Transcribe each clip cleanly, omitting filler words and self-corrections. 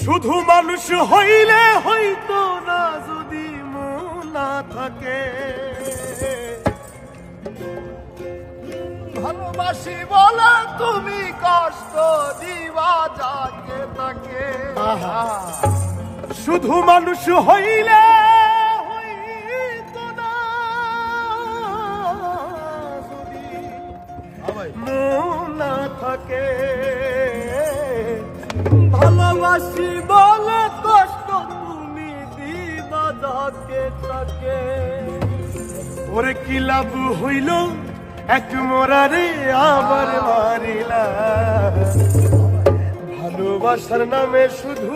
শুধু মানুষ হইলে হইতো না যদি মন না থাকে। ভালোবাসি বলে তুমি কষ্ট দিবা যাকে তাকে। শুধু মানুষ হইলে হইতো না যদি মন না থাকে। ভালোবাসি বলে কষ্ট তুমি দিবা যাকে তাকে। ওরে কি লাভ হইল এক মোরারে আবার মারিলা। ভালোবাসার নামে শুধু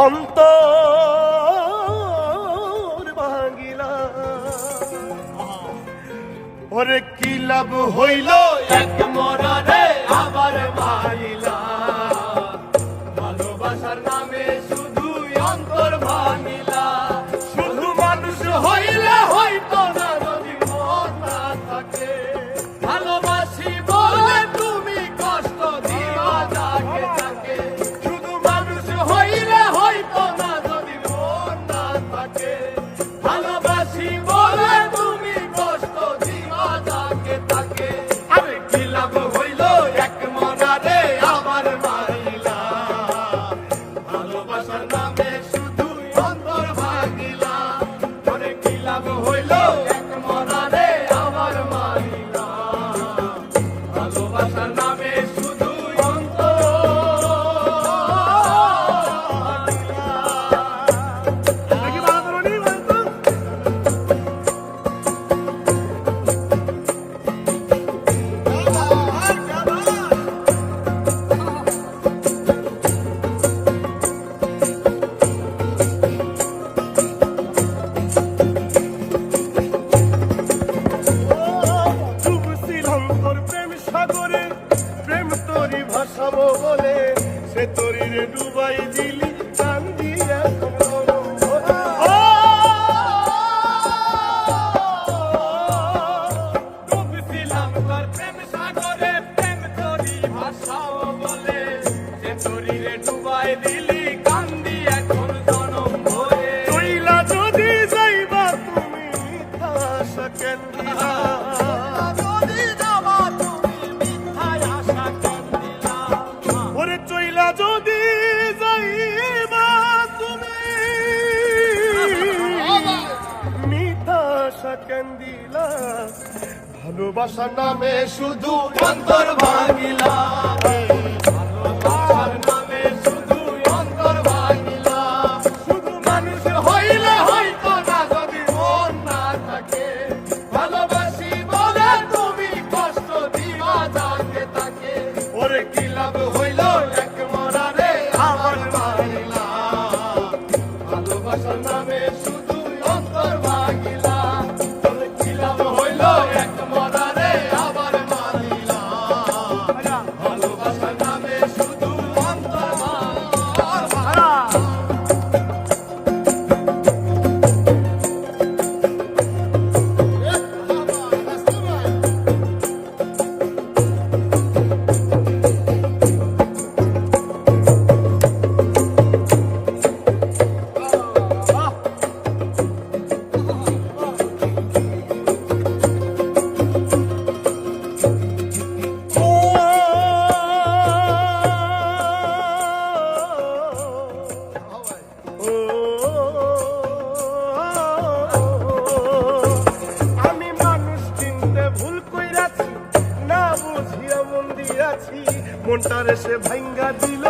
অন্তর ভাঙিলা। ওরে কি লাভ হইল এক মরারে আবার মারিলা। ভালোবাসার নামে শুধু অন্তর ভাঙিলা। শুধু মানুষ হইলে হইতো না যদি মন না থাকে। ভালোবাসি বলে তুমি কষ্ট দিবা যাকে তাকে। শুধু মানুষ হইলে হইতো না যদি মন না থাকে। ভালোবাসি বলে তুমি কষ্ট দিবা যাকে তাকে। আরে কি লাভ হইল এক মনারে আবার মারিলা। ভালোবাসার নামে শুধু অন্তর ভাঙিলা। আরে কি লাভ হইল এক মনারে আবার মারিলা। ভালোবাসার নামে শুধু অন্তর ডুবছিলাম তোর প্রেম সাগরে। প্রেম তোরি ভাসাবো বলে সে তোরি রে ডুবাই দিলি। কান্দি এখন নরম ভরে। ডুবছিলাম তোর প্রেম সাগরে। প্রেম তোরি ভাষাও বলে সে তোরি রে ডুবাই দিলি। কান্দি এখন জনম ভরে। চইলা যদি যাইবা তুমি মিথ্যা আশা কেন দিলা। যদি যাবা তুমি মিথ্যায় আশা কেন দিলা। ওরে চইলা যদি যাইবা তুমি মিথ্যা আশা কেন দিলা। ভালোবাসার নামে শুধু অন্তর ভাঙিলা। ভালোবাসার নামে শুধু অন্তর ভাঙিলা। শুধু মানুষ হইলে হইতো না যদি মন না থাকে। ভালোবাসি বলে তুমি কষ্ট দিবা যাকে তাকে। ওরে কি লাভ হইল এক মরারে আবার মারিলা। ভালোবাসার নামে শুধু অন্তর ভাঙিলা। ওরে কি লাভ হইল এক মরারে আবার মারিলা। ভালোবাসার নামে শুধু অন্তর ভাঙিলা। আমি মানুষ চিনতে ভুল কইরাছি, না বুঝিয়া মন দিয়াছি। মনটারে সে ভাঙ্গা দিল,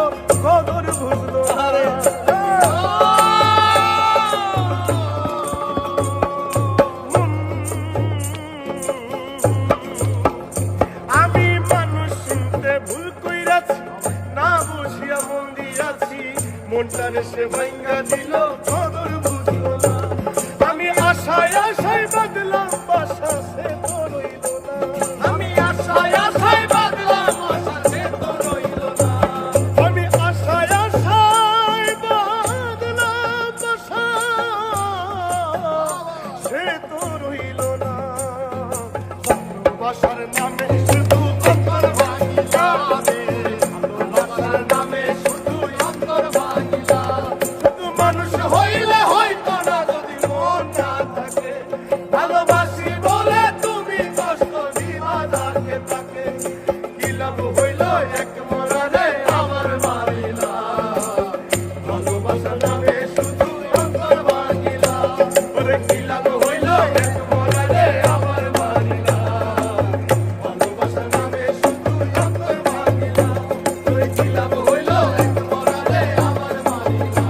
কদর বুঝলো না। আমি মানুষ চিনতে ভুল কইরাছি, না বুঝিয়া মন দিয়াছি। মনটারে সে ভাঙ্গা দিল, কদর বুঝলো না। আমি আশায় আশায় বাদলাম বাসা, সে তো রইল না। আমি আশায় আশায় বাদলাম আশা, সে তো রইল না। আমি আশায় আশায় বাদলাম বাসা, সে তো রইল না। ভালোবাসার নামে শুধু অন্তর ভাঙিলা। এক মরারে আমার মারিলা ভালোবাসা নামে শুধু অন্তর ভাঙিলা ওরে কি লাভ হইল এক মরারে আমার মারিলা ভালোবাসা নামে শুধু অন্তর ভাঙিলা ওরে কি লাভ হইল এক মরারে আমার মারিলা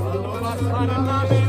ভালোবাসার নামে